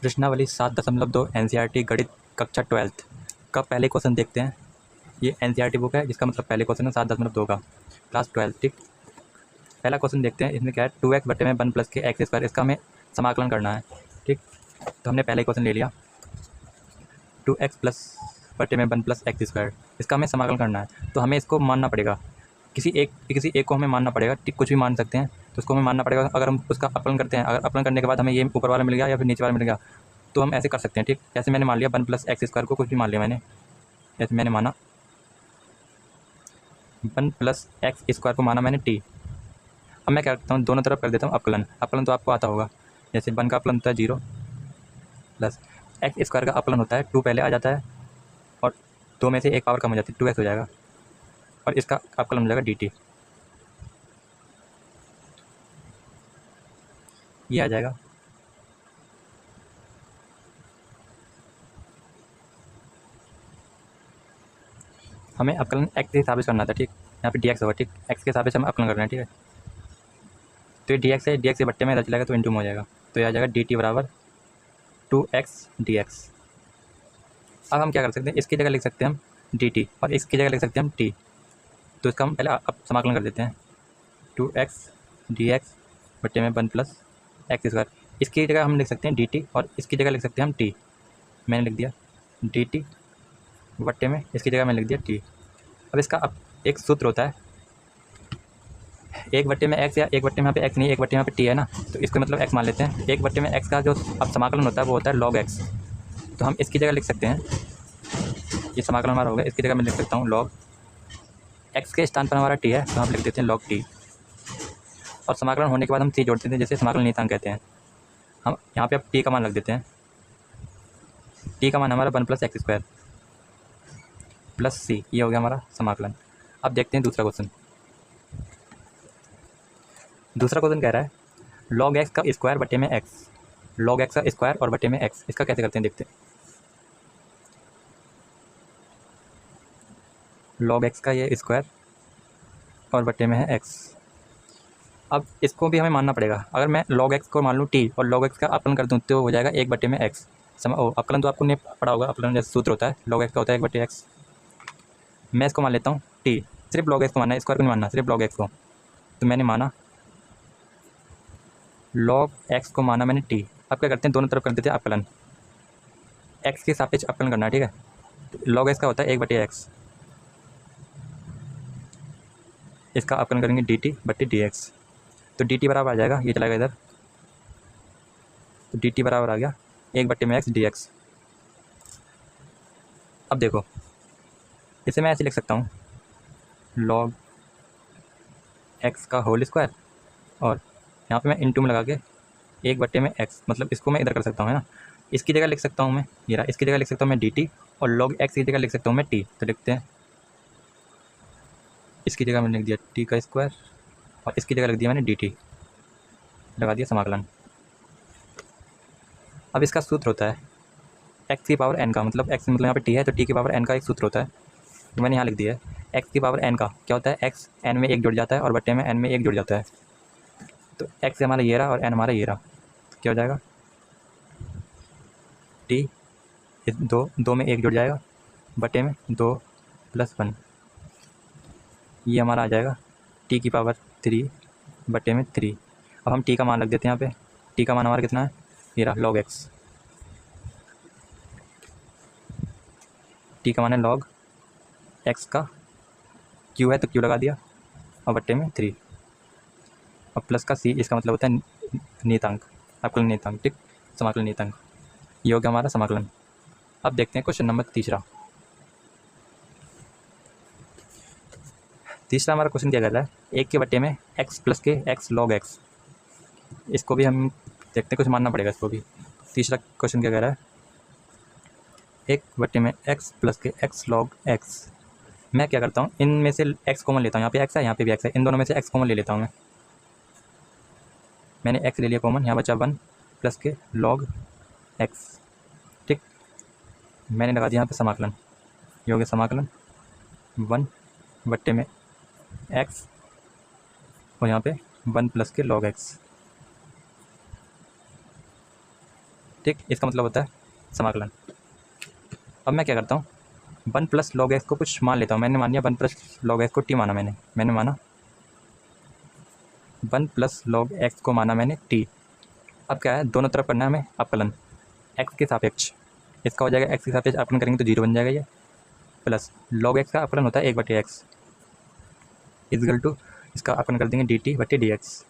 प्रश्नावली 7.2 NCERT गणित कक्षा 12th का पहले क्वेश्चन देखते हैं। ये NCERT बुक है जिसका मतलब पहले क्वेश्चन है 7.2 का, क्लास 12। ठीक, पहला क्वेश्चन देखते हैं। इसमें क्या है, 2x बटे में 1 प्लस के एक्स स्क्वायर, इसका हमें समाकलन करना है। ठीक, तो हमने पहले क्वेश्चन ले लिया 2x प्लस बटे में 1 प्लस एक्स स्क्वायर, इसका हमें समाकलन करना है। तो हमें इसको मानना पड़ेगा, किसी एक को हमें मानना पड़ेगा। ठीक, कुछ भी मान सकते हैं, तो उसको हमें मानना पड़ेगा। अगर हम उसका अपलन करते हैं, अगर अपलन करने के बाद हमें ये ऊपर वाला मिल गया या फिर नीचे वाला मिल गया, तो हम ऐसे कर सकते हैं। ठीक, जैसे मैंने मान लिया 1 प्लस एक्स स्क्वायर को, कुछ भी मान लिया मैंने, जैसे मैंने माना 1 प्लस एक्स स्क्वायर को माना मैंने टी। अब मैं क्या करता हूँ, दोनों तरफ कर देता हूँ अपकलन। अपकलन तो आपको आता होगा, जैसे 1 का अपलन होता है 0 प्लस एक्स स्क्वायर का अपलन होता है 2 पहले आ जाता है और 2 में से एक पावर कम हो जाती है, 2x हो जाएगा, और इसका अपकलन हो जाएगा dt। ये आ जाएगा। हमें अपकलन x के हिसाब से करना था। ठीक, यहाँ पे dx होगा। ठीक, x के हिसाब से हमें अपकलन करना है। ठीक है, तो ये dx है, dx के बट्टे में रच जाएगा तो इंटू में हो जाएगा, तो ये आ जाएगा dt बराबर 2x dx। अब हम क्या कर सकते हैं, इसकी जगह लिख सकते हैं हम dt और इसकी जगह लिख सकते हैं हम t। तो इसका हम पहले अब समाकलन कर देते हैं, 2x dx बट्टे में 1 प्लस एक्स स्क्वायर। इसकी जगह हम लिख सकते हैं dt और इसकी जगह लिख सकते हैं हम t। मैंने लिख दिया dt बट्टे में, इसकी जगह मैंने लिख दिया t। अब इसका अब एक सूत्र होता है, एक बट्टे में x, या एक बट्टे में यहाँ पे x नहीं, एक बट्टे में यहाँ पे t है ना, तो इसको मतलब x मान लेते हैं। एक बट्टे में x का जो अब समाकलन होता है वो होता है log x। तो हम इसकी जगह लिख सकते हैं, ये समाकलन हमारा होगा, इसकी जगह मैं लिख सकता हूँ log x के स्थान पर हमारा t है, तो हम लिख देते हैं log t। और समाकलन होने के बाद हम c जोड़ देते हैं, जैसे समाकलन नियतांक कहते हैं। हम यहाँ पे अब t का मान रख देते हैं, t का मान हमारा 1 plus x square plus c, ये हो गया हमारा समाकलन। अब देखते हैं दूसरा क्वेश्चन। दूसरा क्वेश्चन कह रहा है log x का स्क्वायर बटे में x, log x का स्क्वायर और बटे में x, इसका कैसे करते हैं देखते हैं। log x का ये स्क्वायर और बटे में है x। अब इसको भी हमें मानना पड़ेगा। अगर मैं log x को मान लूँ t और log x का अपलन कर दूँ तो हो जाएगा 1 बटे में x। अपलन तो आपको नहीं पढ़ा होगा, अपलन जैसे सूत्र होता है, log x का होता है 1 बटे x। मैं इसको मान लेता हूँ t, सिर्फ log x को मानना है, स्क्वायर को नहीं मानना, सिर्फ log x को। तो मैंने माना log x को माना मैंने t। अब क्या करते हैं, दोनों तरफ कर देते हैं अपलन, x के सापेक्ष अपलन करना है। ठीक है, तो log x का होता है 1 बटे x, इसका अपलन करेंगे dt बटे dx। तो dt बराबर आ जाएगा, ये चलाएगा इधर, तो dt बराबर आ गया 1 बटे में x dx। अब देखो, इसे मैं ऐसे लिख सकता हूँ log x का होल स्क्वायर, और यहाँ पे मैं इंटू में लगा के 1 बटे में x, मतलब इसको मैं इधर कर सकता हूँ, है ना। इसकी जगह लिख सकता हूँ मैं, ये रहा, इसकी जगह लिख सकता हूँ मैं dt, और log x की जगह लिख सकता हूँ मैं t। तो लिखते हैं, इसकी जगह मैंने लिख दिया t का स्क्वायर और इसकी जगह लिख दिया मैंने dt, लगा दिया समाकलन। अब इसका सूत्र होता है x की पावर n का, मतलब x मतलब यहाँ पे t है तो t की पावर n का एक सूत्र होता है, तो मैंने यहाँ लिख दिया है x की पावर n का क्या होता है, x n में 1 जुड़ जाता है और बटे में n में 1 जुड़ जाता है। तो x हमारा ये रहा और n हमारा ये रहा, क्या हो जाएगा t, दो में 1 जुड़ जाएगा, बटे में 2 प्लस 1, ये हमारा आ जाएगा t की पावर 3 बटे में 3। अब हम t का मान रख देते हैं यहाँ पे, t का मान हमारा कितना है, ये रहा log x, t का मान है log x का q है तो q लगा दिया और बट्टे में 3, और प्लस का c, इसका मतलब होता है नियतांक, अपकलन नियतांक। ठीक, समाकलन नियतांक, ये हो गया हमारा समाकलन। अब देखते हैं क्वेश्चन नंबर तीसरा। तीसरा हमारा क्वेश्चन क्या कर रहा है, 1 के बट्टे में x प्लस के x log x, इसको भी हम देखते हैं, कुछ मानना पड़ेगा इसको भी। तीसरा क्वेश्चन क्या कह रहा है, 1 बट्टे में x प्लस के x log x। मैं क्या करता हूँ, इनमें से x कॉमन लेता हूँ, यहाँ पे x है यहाँ पे भी x है, इन दोनों में से x कॉमन ले लेता हूँ मैं। मैंने x ले लिया कॉमन, यहाँ बचा 1 प्लस के log x। ठीक, मैंने लगा दिया यहाँ पे समाकलन, ये हो गया समाकलन 1 बट्टे में x और यहाँ पे 1 प्लस के log x। ठीक, इसका मतलब होता है समाकलन। अब मैं क्या करता हूँ, 1 प्लस लॉग एक्स को कुछ मान लेता हूँ। मैंने मान लिया 1 प्लस लॉग एक्स को टी माना, मैंने माना 1 प्लस लॉग एक्स को माना मैंने टी। अब क्या है, दोनों तरफ करना है हमें अपकलन, एक्स के सापेक्ष। इसका हो जाएगा एक्स के सापेक्ष अपकलन करेंगे तो 0 बन जाएगा ये, प्लस लॉग एक्स का अपकलन होता है 1/x इजगल टू, इसका अपकलन कर देंगे dt/dx,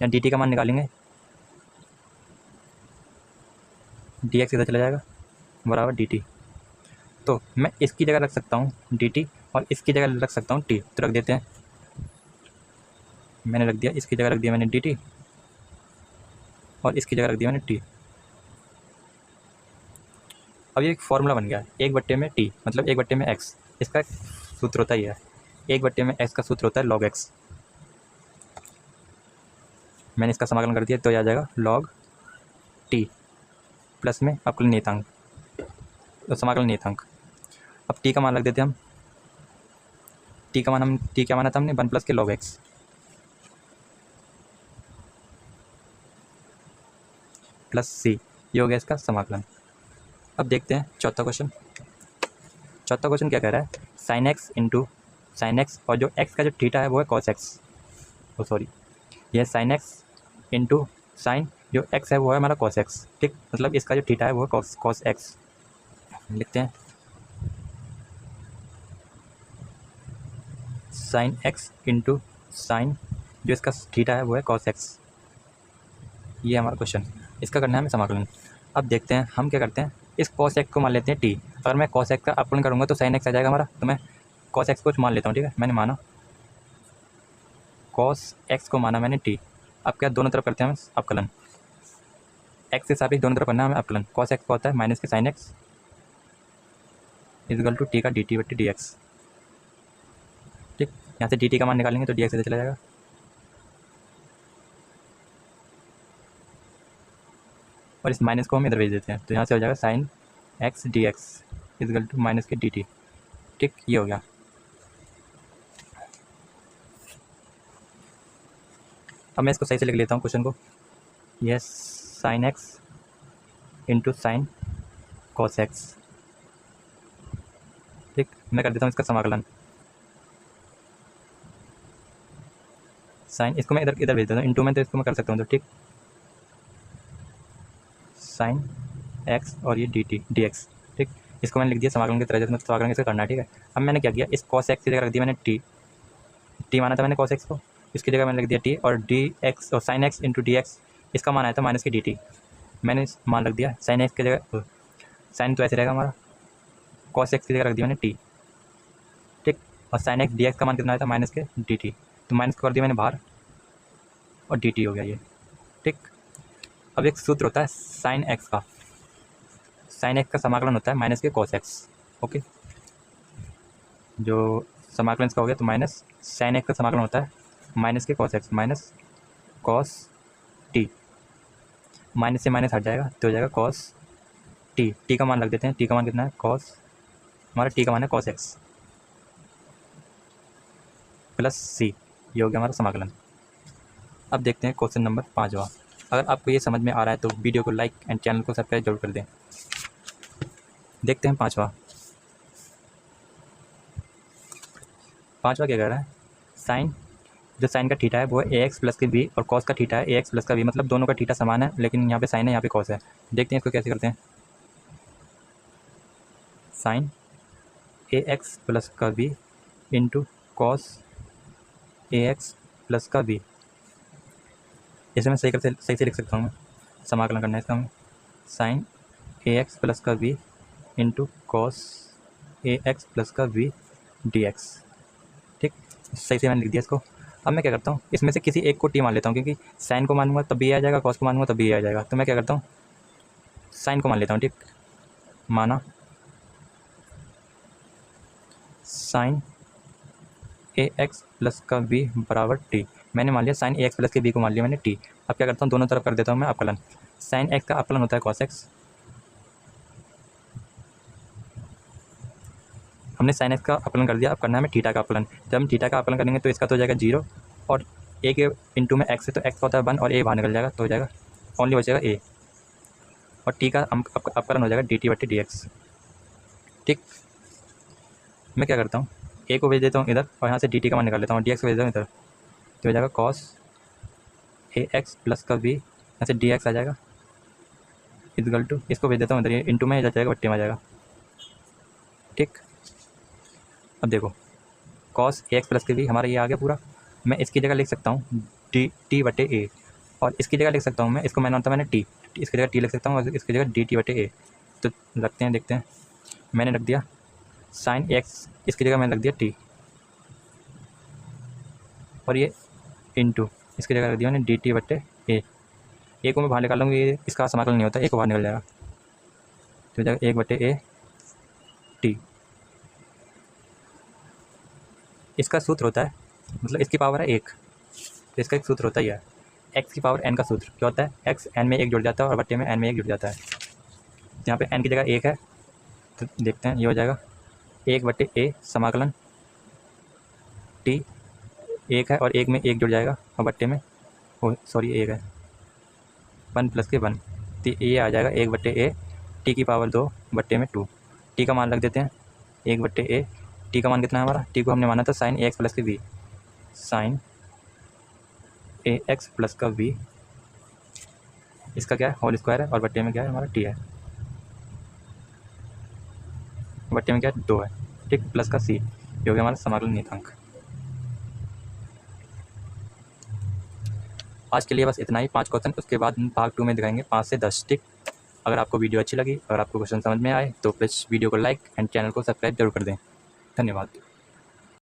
या dt का मान निकालेंगे, dx इधर चला जाएगा बराबर dt। तो मैं इसकी जगह रख सकता हूँ dt और इसकी जगह रख सकता हूँ t, तो रख देते हैं। मैंने रख दिया, इसकी जगह रख दिया मैंने dt और इसकी जगह रख दिया मैंने t। अब ये एक फॉर्मूला बन गया, 1/t मतलब 1/x। इसका सूत्र होता ही है, 1/x का सूत्र होता है log x। मैंने इसका समाकलन कर दिया तो ये आ जाएगा log t प्लस में अपकलन नियतांक, तो समाकलन नियतांक। अब t का मान रख देते हैं हम, t क्या माना था हमने, 1 प्लस के log x प्लस c, ये हो गया इसका समाकलन। अब देखते हैं चौथा क्वेश्चन। चौथा क्वेश्चन क्या कह रहा है, sin x into sine x, और जो x का जो थीटा है वो है cos x, सॉरी ये sin x इंटू साइन, जो x है वो है हमारा cos x। ठीक, मतलब इसका जो थीटा है वो है cos x। लिखते हैं sin x इंटू साइन, जो इसका थीटा है वो है cos x। ये हमारा क्वेश्चन, इसका करना है हमें समाकलन। अब देखते हैं हम क्या करते हैं, इस cos x को मान लेते हैं t। अगर मैं cos x का अपकलन करूँगा तो sin x आ जाएगा हमारा, तो मैं cos x को मान लेता हूँ। ठीक है, मैंने माना cos x को माना मैंने t। अब क्या, दोनों तरफ करते हैं हम अपकलन, x के सापेक्ष दोनों तरफ करना है हमें अपकलन। cos x का होता है माइनस के sin x equal to t का dt/dx। ठीक, यहाँ से dt का मान निकालेंगे तो dx इधर चला जाएगा, और इस माइनस को हम इधर भेज देते हैं, तो यहाँ से हो जाएगा sin x dx equal to minus के dt। ठीक, ये हो गया। अब मैं इसको सही से लिख लेता हूँ क्वेश्चन को, यह sin x into sine cos x। ठीक, मैं कर देता हूँ इसका समाकलन, साइन, इसको मैं इधर भेज देता हूँ इंटू में, तो इसको मैं कर सकता हूँ। तो ठीक, साइन x और ये dx। ठीक, इसको मैंने लिख दिया समाकलन की तरह, जैसे मतलब समाकलन कैसे करना है। ठीक है, अब मैंने क्या किया, इस cos x की जगह रख दिया मैंने t माना था मैंने cos x को, इसकी जगह मैंने लिख दिया t, और dx और sin x इंटू dx, इसका मान आया था माइनस के dt। मैंने मान रख दिया sin x की जगह, साइन तो ऐसे रहेगा हमारा, cos x की जगह रख दिया मैंने t। ठीक, और sin x dx का मान कितना आया था, माइनस के dt, तो माइनस कर दिया मैंने बाहर और dt हो गया ये। ठीक, अब एक सूत्र होता है साइन x का, साइन x का समाकलन होता है माइनस के cos x। ओके, जो समाकलन इसका हो गया, तो माइनस साइन x का समाकलन होता है माइनस के cos x, minus cos t, minus से माइनस हट जाएगा तो हो जाएगा cos t। t का मान रख देते हैं, t का मान कितना है, cos, हमारा t का मान है cos x प्लस c, ये हो गया हमारा समाकलन। अब देखते हैं क्वेश्चन नंबर 5वां। अगर आपको ये समझ में आ रहा है तो वीडियो को लाइक एंड चैनल को सब्सक्राइब जरूर कर दें। देखते हैं 5वां क्या कह रहा है, साइन, जो साइन का थीटा है वो है ax प्लस के b, और कॉस का थीटा है ax प्लस का b, मतलब दोनों का थीटा समान है, लेकिन यहाँ पे साइन है, यहाँ पे कॉस है। देखते हैं इसको कैसे करते हैं, साइन ax प्लस का b into cos ax plus का b। इसे मैं सही से लिख सकता हूँ, समाकलन करना है इसका हमें, साइन ax प्लस का b into cos ax plus का b dx। ठीक, सही से मैंने लिख दिया इसको। अब मैं क्या करता हूँ, इसमें से किसी एक को टी मान लेता हूँ, क्योंकि साइन को मानूंगा तब भी आ जाएगा, कॉस को मानूंगा तब भी आ जाएगा। तो मैं क्या करता हूँ, साइन को मान लेता हूँ। ठीक, माना साइन ax प्लस का b बराबर t। मैंने मान लिया साइन ax प्लस के b को मान लिया मैंने t। अब क्या करता हूँ, दोनों तरफ कर देता हूँ मैं अपकलन। साइन x का अपकलन होता है cos x, हमने साइन एक्स का अपकलन कर दिया। अब करना है हमें थीटा का अपकलन। जब हम थीटा का अपकलन करेंगे तो इसका तो हो जाएगा 0, और a के इंटू में x है तो x होता है 1, और a बाहर निकल जाएगा तो हो जाएगा ओनली बचेगा a। और टी का अपकलन हो जाएगा डी टी बटे डी एक्स। ठीक, मैं क्या करता हूँ, ए को भेज देता हूँ इधर और यहाँ से डी टी का मान निकाल लेता हूँ, डी एक्स को भेज देता हूँ इधर, तो हो जाएगा कॉस ए एक्स प्लस का वी, यहाँ से डी एक्स आ जाएगा इक्वल टू, इसको भेज देता हूँ इधर, ये इंटू में जाएगा बट्टे में आ जाएगा। ठीक, अब देखो कॉस ए एक्स प्लस के वी हमारा ये आ गया पूरा। मैं इसकी जगह लिख सकता हूँ डी टी बटे ए, और इसकी जगह लिख सकता हूँ मैं, इसको मैंने होता मैंने टी, इसकी जगह टी लिख सकता हूँ और इसकी जगह डी टी बटे ए। तो रखते हैं, देखते हैं, मैंने रख दिया साइन एक्स, इसकी जगह मैंने रख दिया टी, और ये इंटू इसकी जगह रख दिया मैंने डी टी बटे ए को मैं बाहर निकाल लूँगी, ये इसका समाकलन नहीं होता, ए को बाहर निकल जाएगा, तो जाएगा 1/a टी। इसका सूत्र होता है, मतलब इसकी पावर है 1, तो इसका एक सूत्र होता है, एक्स की पावर n का सूत्र क्या होता है, एक्स n में 1 जुड़ जाता है और बट्टे में n में 1 जुड़ जाता है। यहाँ पे n की जगह 1 है, तो देखते हैं ये हो जाएगा 1/a समाकलन टी, 1 है और 1 में 1 जुड़ जाएगा और बट्टे में, सॉरी 1 है, 1 प्लस के 1, तो ये आ जाएगा 1/a टी की पावर 2 बट्टे में 2। टी का मान रख देते हैं 1/a, टी का मान कितना है हमारा, टी को हमने माना था साइन ए एक्स प्लस के वी, साइन ए एक्स प्लस का वी, इसका क्या है होल स्क्वायर है और बट्टे में क्या है हमारा टी है, बट्टे में क्या है 2 है। ठीक, प्लस का सी, ये हो गया हमारा समाकलन नियतांक। आज के लिए बस इतना ही, 5 क्वेश्चन, उसके बाद भाग 2 में दिखाएंगे 5 से 10। ठीक, अगर आपको वीडियो अच्छी लगी, अगर आपको क्वेश्चन समझ में आए तो प्लीज़ वीडियो को लाइक एंड चैनल को सब्सक्राइब जरूर कर दें। धन्यवाद।